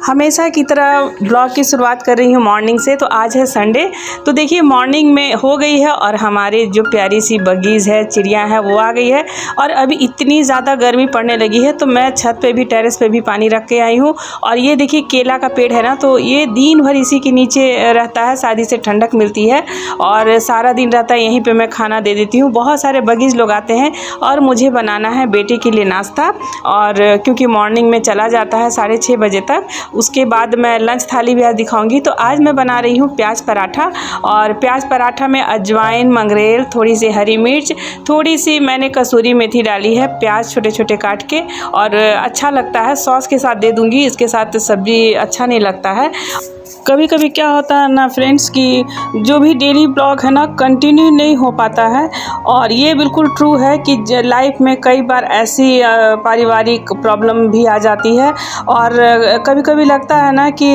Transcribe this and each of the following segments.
हमेशा की तरह ब्लॉग की शुरुआत कर रही हूँ मॉर्निंग से। तो आज है संडे। तो देखिए मॉर्निंग में हो गई है और हमारे जो प्यारी सी बगीज है, चिड़िया है, वो आ गई है। और अभी इतनी ज़्यादा गर्मी पड़ने लगी है तो मैं छत पे भी, टेरेस पे भी पानी रख के आई हूँ। और ये देखिए केला का पेड़ है ना, तो ये दिन भर इसी के नीचे रहता है, शादी से ठंडक मिलती है और सारा दिन रहता है यहीं पर। मैं खाना दे देती हूँ। बहुत सारे बगीज लोग आते हैं और मुझे बनाना है बेटे के लिए नाश्ता। और क्योंकि मॉर्निंग में चला जाता है 6:30 बजे तक, उसके बाद मैं लंच थाली भी आज दिखाऊंगी। तो आज मैं बना रही हूँ प्याज पराठा। और प्याज पराठा में अजवाइन, मंगरेल, थोड़ी सी हरी मिर्च, थोड़ी सी मैंने कसूरी मेथी डाली है, प्याज छोटे छोटे काट के। और अच्छा लगता है, सॉस के साथ दे दूँगी, इसके साथ सब्ज़ी अच्छा नहीं लगता है। कभी कभी क्या होता है ना फ्रेंड्स कि जो भी डेली ब्लॉग है ना कंटिन्यू नहीं हो पाता है। और ये बिल्कुल ट्रू है कि लाइफ में कई बार ऐसी पारिवारिक प्रॉब्लम भी आ जाती है। और कभी कभी लगता है ना कि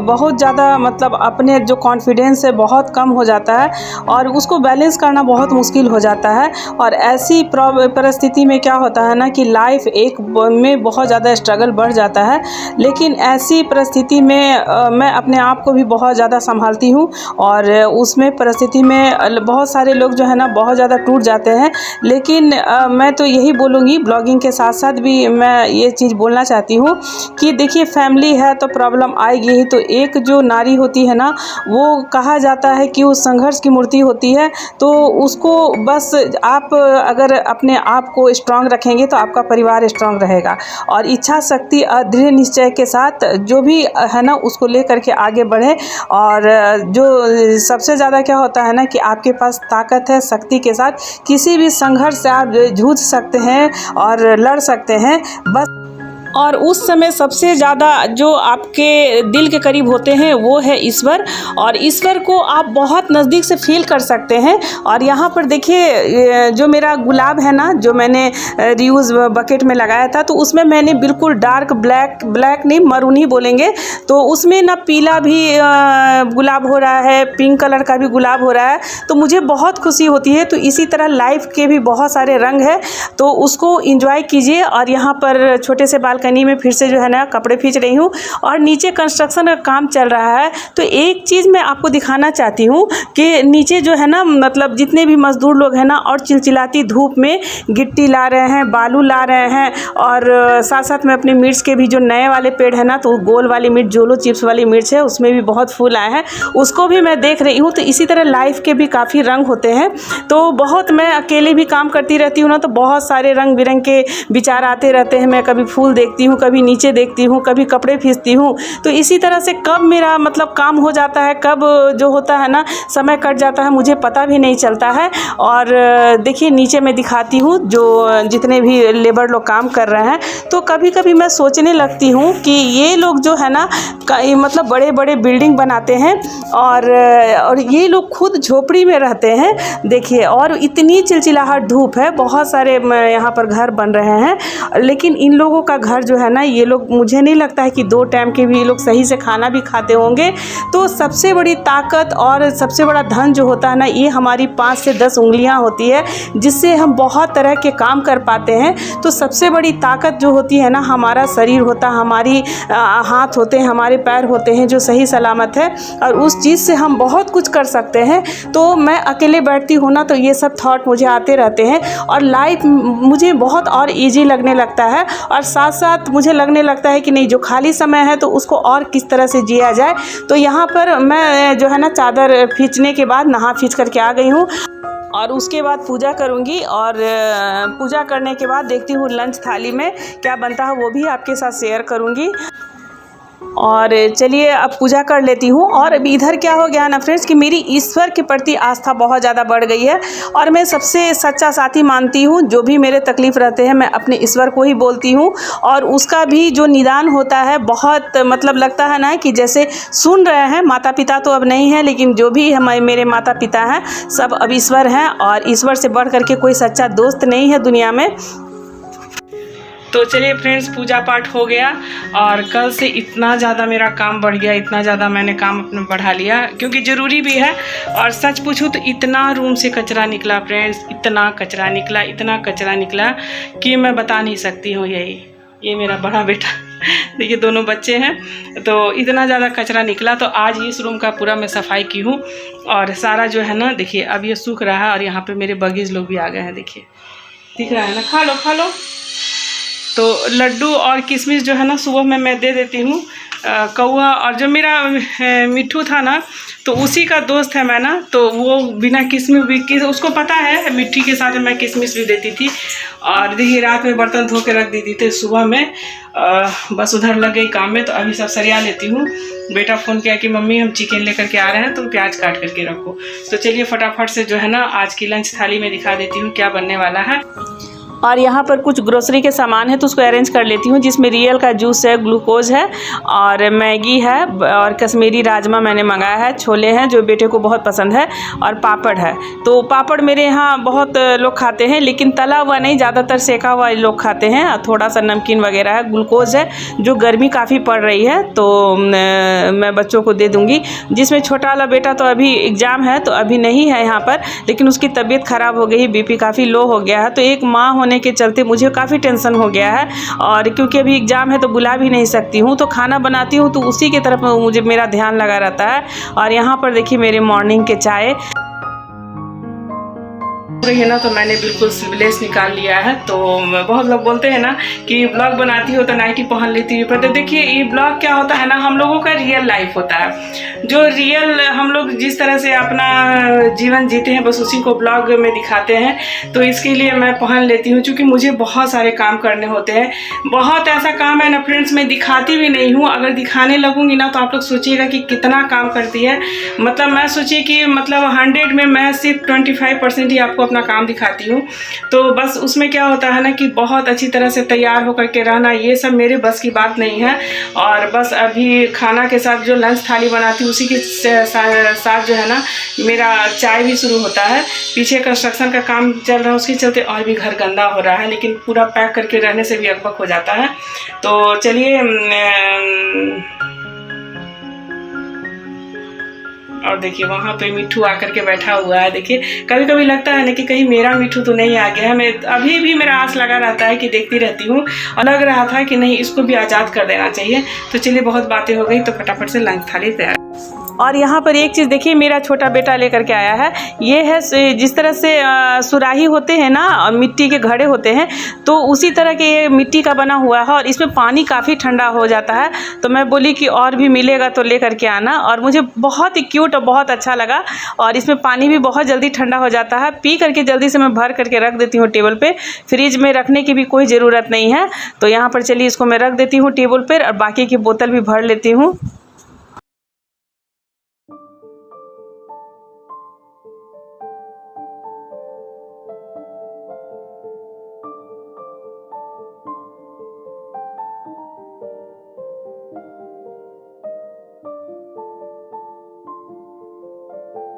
बहुत ज़्यादा मतलब अपने जो कॉन्फिडेंस है बहुत कम हो जाता है और उसको बैलेंस करना बहुत मुश्किल हो जाता है। और ऐसी परिस्थिति में क्या होता है ना कि लाइफ एक में बहुत ज़्यादा स्ट्रगल बढ़ जाता है। लेकिन ऐसी परिस्थिति में मैं अपने आप को भी बहुत ज़्यादा संभालती हूँ। और उसमें परिस्थिति में बहुत सारे लोग जो है ना बहुत ज़्यादा टूट जाते हैं। लेकिन मैं तो यही बोलूँगी, ब्लॉगिंग के साथ साथ भी मैं ये चीज़ बोलना चाहती हूँ कि देखिए फैमिली है तो प्रॉब्लम आएगी ही। तो एक जो नारी होती है ना, वो कहा जाता है कि वो संघर्ष की मूर्ति होती है। तो उसको बस आप अगर अपने आप को स्ट्रांग रखेंगे तो आपका परिवार स्ट्रांग रहेगा। और इच्छा शक्ति, दृढ़ निश्चय के साथ जो भी है ना उसको लेकर के आगे बढ़े। और जो सबसे ज़्यादा क्या होता है ना कि आपके पास ताकत है, शक्ति के साथ किसी भी संघर्ष से आप जूझ सकते हैं और लड़ सकते हैं बस। और उस समय सबसे ज़्यादा जो आपके दिल के करीब होते हैं वो है ईश्वर। और ईश्वर को आप बहुत नज़दीक से फील कर सकते हैं। और यहाँ पर देखिए जो मेरा गुलाब है ना, जो मैंने रियूज़ बकेट में लगाया था, तो उसमें मैंने बिल्कुल डार्क ब्लैक नहीं, मरून ही बोलेंगे, तो उसमें ना पीला भी गुलाब हो रहा है, पिंक कलर का भी गुलाब हो रहा है। तो मुझे बहुत खुशी होती है। तो इसी तरह लाइफ के भी बहुत सारे रंग हैं, तो उसको इंजॉय कीजिए। और यहाँ पर छोटे से बालकनी में फिर से जो है ना कपड़े खींच रही हूँ और नीचे कंस्ट्रक्शन का काम चल रहा है। तो एक चीज़ मैं आपको दिखाना चाहती हूँ कि नीचे जो है ना मतलब जितने भी मजदूर लोग हैं ना, और चिलचिलाती धूप में गिट्टी ला रहे हैं, बालू ला रहे हैं। और साथ साथ में अपने मिर्च के भी जो नए वाले पेड़ है ना, तो गोल वाली मिर्च, जोलो चिप्स वाली मिर्च है, उसमें भी बहुत फूल आए हैं, उसको भी मैं देख रही हूँ। तो इसी तरह लाइफ के भी काफ़ी रंग होते हैं। तो बहुत मैं अकेले भी काम करती रहती हूँ ना, तो बहुत सारे रंग बिरंग के विचार आते रहते हैं। मैं कभी फूल देखती हूँ, कभी नीचे देखती हूँ, कभी कपड़े खींचती हूँ। तो इसी तरह से कब मेरा मतलब काम हो जाता है, कब जो होता है ना समय कट जाता है, मुझे पता भी नहीं चलता है। और देखिए नीचे मैं दिखाती हूँ जो जितने भी लेबर लोग काम कर रहे हैं। तो कभी कभी मैं सोचने लगती हूँ कि ये लोग जो है ना मतलब बड़े बड़े बिल्डिंग बनाते हैं और ये लोग खुद झोपड़ी में रहते हैं। देखिए, और इतनी चिलचिलाहट धूप है, बहुत सारे यहाँ पर घर बन रहे हैं। लेकिन इन लोगों का घर जो है ना, ये लोग, मुझे नहीं लगता है कि 2 टाइम के भी ये लोग सही से खाना भी खाते होंगे। तो सबसे बड़ी ताकत और सबसे बड़ा धन जो होता है ना, ये हमारी 5 से 10 उंगलियां होती है, जिससे हम बहुत तरह के काम कर पाते हैं। तो सबसे बड़ी ताकत जो होती है ना, हमारा शरीर होता है, हमारी हाथ होते हैं, हमारे पैर होते हैं जो सही सलामत है, और उस चीज़ से हम बहुत कुछ कर सकते हैं। तो मैं अकेले बैठती हूँ ना, तो ये सब थॉट मुझे आते रहते हैं और लाइफ मुझे बहुत और ईजी लगने लगता है। और साथ साथ मुझे लगने लगता है कि नहीं, जो खाली समय है तो उसको और किस तरह से जिया जाए। तो यहाँ पर मैं जो है ना चादर खींचने के बाद नहा खींच करके आ गई हूँ और उसके बाद पूजा करूँगी। और पूजा करने के बाद देखती हूँ लंच थाली में क्या बनता है, वो भी आपके साथ शेयर करूँगी। और चलिए अब पूजा कर लेती हूँ। और अभी इधर क्या हो गया ना फ्रेंड्स कि मेरी ईश्वर के प्रति आस्था बहुत ज़्यादा बढ़ गई है। और मैं सबसे सच्चा साथी मानती हूँ, जो भी मेरे तकलीफ़ रहते हैं मैं अपने ईश्वर को ही बोलती हूँ। और उसका भी जो निदान होता है बहुत मतलब लगता है ना कि जैसे सुन रहे हैं। माता पिता तो अब नहीं है, लेकिन जो भी हमारे मेरे माता पिता हैं सब अब ईश्वर हैं। और ईश्वर से बढ़ करके कोई सच्चा दोस्त नहीं है दुनिया में। तो चलिए फ्रेंड्स, पूजा पाठ हो गया और कल से इतना ज़्यादा मेरा काम बढ़ गया, इतना ज़्यादा मैंने काम अपने बढ़ा लिया क्योंकि ज़रूरी भी है। और सच पूछूँ तो इतना रूम से कचरा निकला फ्रेंड्स, इतना कचरा निकला कि मैं बता नहीं सकती हूँ। ये मेरा बड़ा बेटा देखिए, दोनों बच्चे हैं, तो इतना ज़्यादा कचरा निकला। तो आज इस रूम का पूरा मैं सफाई की हूँ और सारा जो है ना, देखिए अब ये सूख रहा है। और यहाँ पे मेरे बगीज लोग भी आ गए हैं, देखिए दिख रहा है ना, खा लो। तो लड्डू और किशमिश जो है ना सुबह में मैं दे देती हूँ। कौआ और जो मेरा मिट्ठू था ना, तो उसी का दोस्त है मैं ना, तो वो बिना किशमिश भी उसको पता है मिट्टी के साथ मैं किशमिश भी देती थी। और देखिए रात में बर्तन धो के रख देती थी, सुबह में बस उधर लग गई काम में। तो अभी सब सरिया लेती हूँ। बेटा फ़ोन किया कि मम्मी हम चिकन लेकर के आ रहे हैं, तुम प्याज काट करके रखो। तो चलिए फटाफट से जो है ना आज की लंच थाली में दिखा देती हूँ क्या बनने वाला है। और यहाँ पर कुछ ग्रोसरी के सामान है तो उसको अरेंज कर लेती हूँ, जिसमें रियल का जूस है, ग्लूकोज है और मैगी है और कश्मीरी राजमा मैंने मंगाया है, छोले हैं जो बेटे को बहुत पसंद है और पापड़ है। तो पापड़ मेरे यहाँ बहुत लोग खाते हैं, लेकिन तला हुआ नहीं, ज़्यादातर सेका हुआ लोग खाते हैं। और थोड़ा सा नमकीन वगैरह है। ग्लूकोज है, जो गर्मी काफ़ी पड़ रही है तो मैं बच्चों को दे दूँगी। जिसमें छोटा वाला बेटा तो अभी एग्ज़ाम है तो अभी नहीं है यहाँ पर, लेकिन उसकी तबीयत ख़राब हो गई, BP काफ़ी लो हो गया है। तो एक माँ होने के चलते मुझे काफ़ी टेंशन हो गया है। और क्योंकि अभी एग्ज़ाम है तो बुला भी नहीं सकती हूँ, तो खाना बनाती हूँ तो उसी की तरफ मुझे मेरा ध्यान लगा रहता है। और यहाँ पर देखिए मेरे मॉर्निंग के चाय है ना, तो मैंने बिल्कुल स्लीवलेस निकाल लिया है। तो बहुत लोग बोलते हैं ना कि ब्लॉग बनाती हो तो नाइटी पहन लेती है, पर तो देखिए ये ब्लॉग क्या होता है ना, हम लोगों का रियल लाइफ होता है। जो रियल हम लोग जिस तरह से अपना जीवन जीते हैं बस उसी को ब्लॉग में दिखाते हैं। तो इसके लिए मैं पहन लेती हूँ, क्योंकि मुझे बहुत सारे काम करने होते हैं। बहुत ऐसा काम है ना फ्रेंड्स, मैं दिखाती भी नहीं हूँ। अगर दिखाने लगूंगी ना तो आप लोग सोचिएगा कि कितना काम करती है। मतलब मैं सोचिए कि मतलब 100 में मैं सिर्फ 25% ही आपको अपना काम दिखाती हूँ। तो बस उसमें क्या होता है ना कि बहुत अच्छी तरह से तैयार होकर के रहना, ये सब मेरे बस की बात नहीं है। और बस अभी खाना के साथ जो लंच थाली बनाती हूँ उसी के साथ जो है ना मेरा चाय भी शुरू होता है। पीछे कंस्ट्रक्शन का काम चल रहा है, उसके चलते और भी घर गंदा हो रहा है, लेकिन पूरा पैक करके रहने से भी अकबक हो जाता है। तो चलिए और देखिए वहाँ पे मिट्ठू आकर के बैठा हुआ है। देखिए कभी कभी लगता है ना कि कहीं मेरा मिट्ठू तो नहीं आ गया है। मैं अभी भी मेरा आस लगा रहता है कि देखती रहती हूँ, और लग रहा था कि नहीं इसको भी आज़ाद कर देना चाहिए। तो चलिए बहुत बातें हो गई, तो फटाफट से लंच थाली तैयार। और यहाँ पर एक चीज़ देखिए मेरा छोटा बेटा लेकर के आया है। ये है जिस तरह से सुराही होते हैं ना, मिट्टी के घड़े होते हैं, तो उसी तरह के ये मिट्टी का बना हुआ है। और इसमें पानी काफ़ी ठंडा हो जाता है। तो मैं बोली कि और भी मिलेगा तो लेकर के आना, और मुझे बहुत ही क्यूट और बहुत अच्छा लगा। और इसमें पानी भी बहुत जल्दी ठंडा हो जाता है। पी करके जल्दी से मैं भर करके रख देती हूँ टेबल पे। फ्रिज में रखने की भी कोई ज़रूरत नहीं है। तो यहाँ पर चलिए इसको मैं रख देती हूँ टेबल पर, और बाकी की बोतल भी भर लेती हूँ।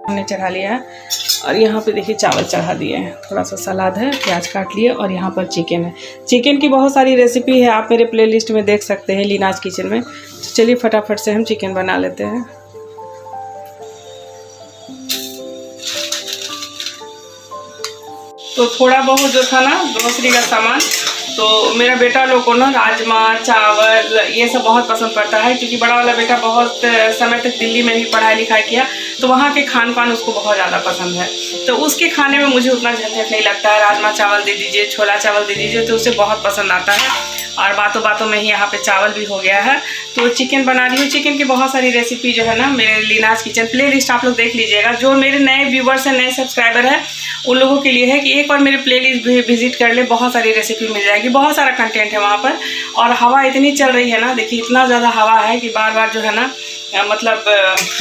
हमने चढ़ा लिया है, और यहाँ पे देखिए चावल चढ़ा दिए हैं, थोड़ा सा सलाद है, प्याज काट लिए, और यहाँ पर चिकन है। चिकन की बहुत सारी रेसिपी है, आप मेरे प्लेलिस्ट में देख सकते हैं, लीनाज किचन में। तो चलिए फटाफट से हम चिकन बना लेते हैं। तो थोड़ा बहुत जो था ना ग्रोसरी का सामान, तो मेरा बेटा लोग को ना राजमा चावल ये सब बहुत पसंद पड़ता है, क्योंकि बड़ा वाला बेटा बहुत समय तक दिल्ली में ही पढ़ाई लिखाई किया, तो वहाँ के खान पान उसको बहुत ज़्यादा पसंद है। तो उसके खाने में मुझे उतना झंझट नहीं लगता है। राजमा चावल दे दीजिए, छोला चावल दे दीजिए, तो उसे बहुत पसंद आता है। और बातों बातों में ही यहाँ पे चावल भी हो गया है। तो चिकन बना रही हूँ। चिकन की बहुत सारी रेसिपी जो है ना मेरे लीनाज किचन प्लेलिस्ट आप लोग देख लीजिएगा। जो मेरे नए व्यूवर्स हैं, नए सब्सक्राइबर हैं, उन लोगों के लिए है कि एक बार मेरे प्लेलिस्ट भी विजिट कर ले, बहुत सारी रेसिपी मिल जाएगी, बहुत सारा कंटेंट है वहाँ पर। और हवा इतनी चल रही है ना, देखिए इतना ज़्यादा हवा है कि बार बार जो है ना मतलब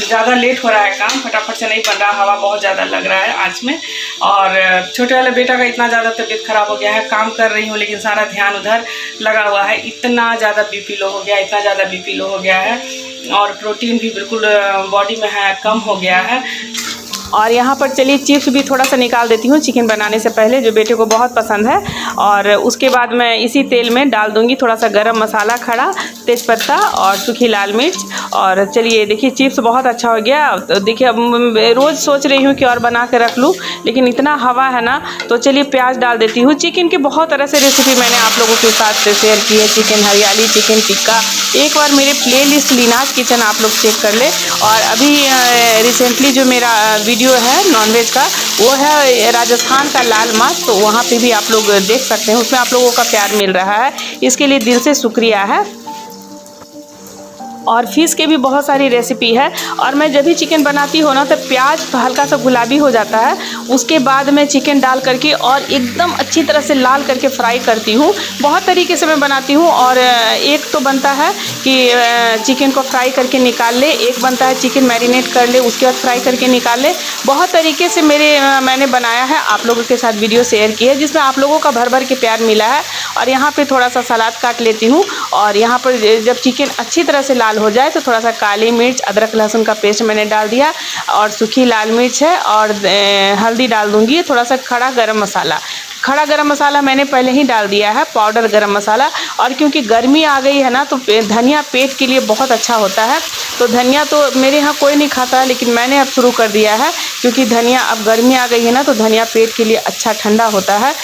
ज़्यादा लेट हो रहा है काम, फटाफट से नहीं बन रहा, हवा बहुत ज़्यादा लग रहा है आज में। और छोटे वाले बेटा का इतना ज़्यादा तबीयत ख़राब हो गया है, काम कर रही हूँ लेकिन सारा ध्यान उधर लगा हुआ है। इतना ज़्यादा BP लो हो गया, इतना ज़्यादा BP लो हो गया है, और प्रोटीन भी बिल्कुल बॉडी में है कम हो गया है। और यहाँ पर चलिए चिप्स भी थोड़ा सा निकाल देती हूँ चिकन बनाने से पहले, जो बेटे को बहुत पसंद है। और उसके बाद मैं इसी तेल में डाल दूँगी थोड़ा सा गरम मसाला खड़ा, तेज़पत्ता और सूखी लाल मिर्च। और चलिए देखिए चिप्स बहुत अच्छा हो गया। तो देखिए अब रोज़ सोच रही हूँ कि और बना के रख लूँ, लेकिन इतना हवा है ना, तो चलिए प्याज डाल देती हूँ। चिकन की बहुत तरह से रेसिपी मैंने आप लोगों के साथ शेयर की है, चिकन हरियाली, चिकन टिक्का। एक बार मेरे प्लेलिस्ट लीनाज किचन आप लोग चेक कर ले। और अभी रिसेंटली जो मेरा वीडियो है नॉनवेज का, वो है राजस्थान का लाल मांस, तो वहाँ पे भी आप लोग देख सकते हैं। उसमें आप लोगों का प्यार मिल रहा है, इसके लिए दिल से शुक्रिया है। और फिश के भी बहुत सारी रेसिपी है। और मैं जब भी चिकन बनाती हूँ ना, तो प्याज हल्का सा गुलाबी हो जाता है, उसके बाद मैं चिकन डाल करके और एकदम अच्छी तरह से लाल करके फ्राई करती हूँ। बहुत तरीके से मैं बनाती हूँ। और एक तो बनता है कि चिकन को फ्राई करके निकाल ले, एक बनता है चिकन मैरिनेट कर ले, उसके बाद फ्राई करके निकाल ले। बहुत तरीके से मैंने बनाया है, आप लोगों के साथ वीडियो शेयर की है, जिसमें आप लोगों का भर भर के प्यार मिला है। और यहाँ पे थोड़ा सा सलाद काट लेती हूँ। और यहाँ पर जब चिकन अच्छी तरह से लाल हो जाए तो थोड़ा सा काली मिर्च, अदरक लहसुन का पेस्ट मैंने डाल दिया, और सूखी लाल मिर्च है, और हल्दी डाल दूँगी, थोड़ा सा खड़ा गरम मसाला। खड़ा गरम मसाला मैंने पहले ही डाल दिया है, पाउडर गरम मसाला। और क्योंकि गर्मी आ गई है ना, तो धनिया पेट के लिए बहुत अच्छा होता है। तो धनिया तो मेरे यहाँ कोई नहीं खाता है, लेकिन मैंने अब शुरू कर दिया है, क्योंकि धनिया अब गर्मी आ गई है ना, तो धनिया पेट के लिए अच्छा ठंडा होता है।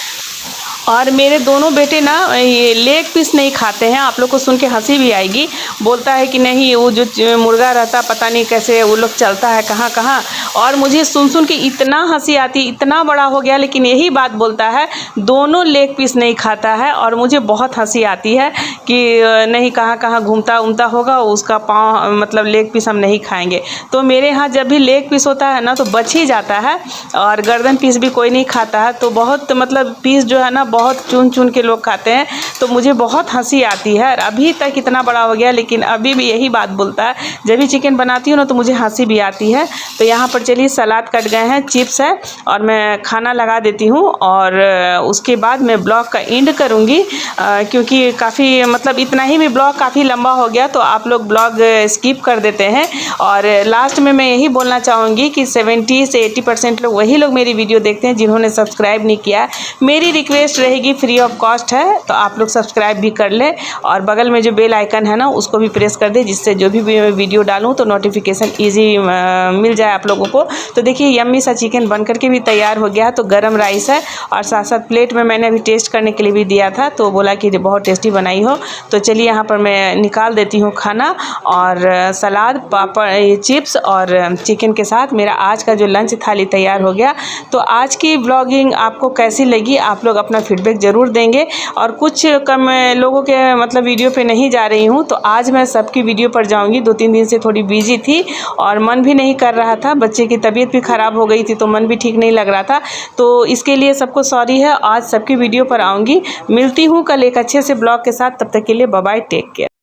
और मेरे दोनों बेटे ना ये लेग पीस नहीं खाते हैं। आप लोग को सुन के हंसी भी आएगी, बोलता है कि नहीं वो जो मुर्गा रहता पता नहीं कैसे वो लोग चलता है कहाँ कहाँ। और मुझे सुन के इतना हंसी आती, इतना बड़ा हो गया लेकिन यही बात बोलता है, दोनों लेग पीस नहीं खाता है। और मुझे बहुत हंसी आती है कि नहीं कहाँ कहाँ घूमता उमता होगा, उसका पाँव मतलब लेग पीस हम नहीं खाएंगे। तो मेरे यहाँ जब भी लेग पीस होता है ना, तो बच ही जाता है, और गर्दन पीस भी कोई नहीं खाता है। तो बहुत मतलब पीस जो है ना, बहुत चुन चुन के लोग खाते हैं। तो मुझे बहुत हंसी आती है। अभी तक इतना बड़ा हो गया लेकिन अभी भी यही बात बोलता है। जब भी चिकन बनाती हूँ ना, तो मुझे हंसी भी आती है। तो यहाँ पर चलिए सलाद कट गए हैं, चिप्स है, और मैं खाना लगा देती हूँ। और उसके बाद मैं ब्लॉग का एंड करूँगी, क्योंकि काफ़ी मतलब इतना ही भी ब्लॉग काफ़ी लंबा हो गया, तो आप लोग ब्लॉग स्किप कर देते हैं। और लास्ट में मैं यही बोलना चाहूँगी कि 70 से 80% लोग वही लोग मेरी वीडियो देखते हैं जिन्होंने सब्सक्राइब नहीं किया। मेरी रिक्वेस्ट रहेगी, फ्री ऑफ कॉस्ट है, तो आप लोग सब्सक्राइब भी कर लें। और बगल में जो बेल आइकन है ना, उसको भी प्रेस कर दे, जिससे जो भी मैं वीडियो डालूँ तो नोटिफिकेशन ईजी मिल जाए आप लोगों को। तो देखिए यम्मी सा चिकन बन करके भी तैयार हो गया। तो गरम राइस है, और साथ साथ प्लेट में मैंने अभी टेस्ट करने के लिए भी दिया था, तो बोला कि बहुत टेस्टी बनाई हो। तो चलिए यहाँ पर मैं निकाल देती हूँ खाना, और सलाद, पापड़, चिप्स और चिकन के साथ मेरा आज का जो लंच थाली तैयार हो गया। तो आज की ब्लॉगिंग आपको कैसी लगी, आप लोग अपना फीडबैक ज़रूर देंगे। और कुछ कम लोगों के मतलब वीडियो पे नहीं जा रही हूँ, तो आज मैं सबकी वीडियो पर जाऊँगी। 2-3 दिन से थोड़ी बिजी थी और मन भी नहीं कर रहा था, बच्चे की तबीयत भी ख़राब हो गई थी, तो मन भी ठीक नहीं लग रहा था। तो इसके लिए सबको सॉरी है। आज सबकी वीडियो पर आऊँगी। मिलती हूँ कल एक अच्छे से ब्लॉग के साथ, तब तक के लिए बाय बाय, टेक केयर।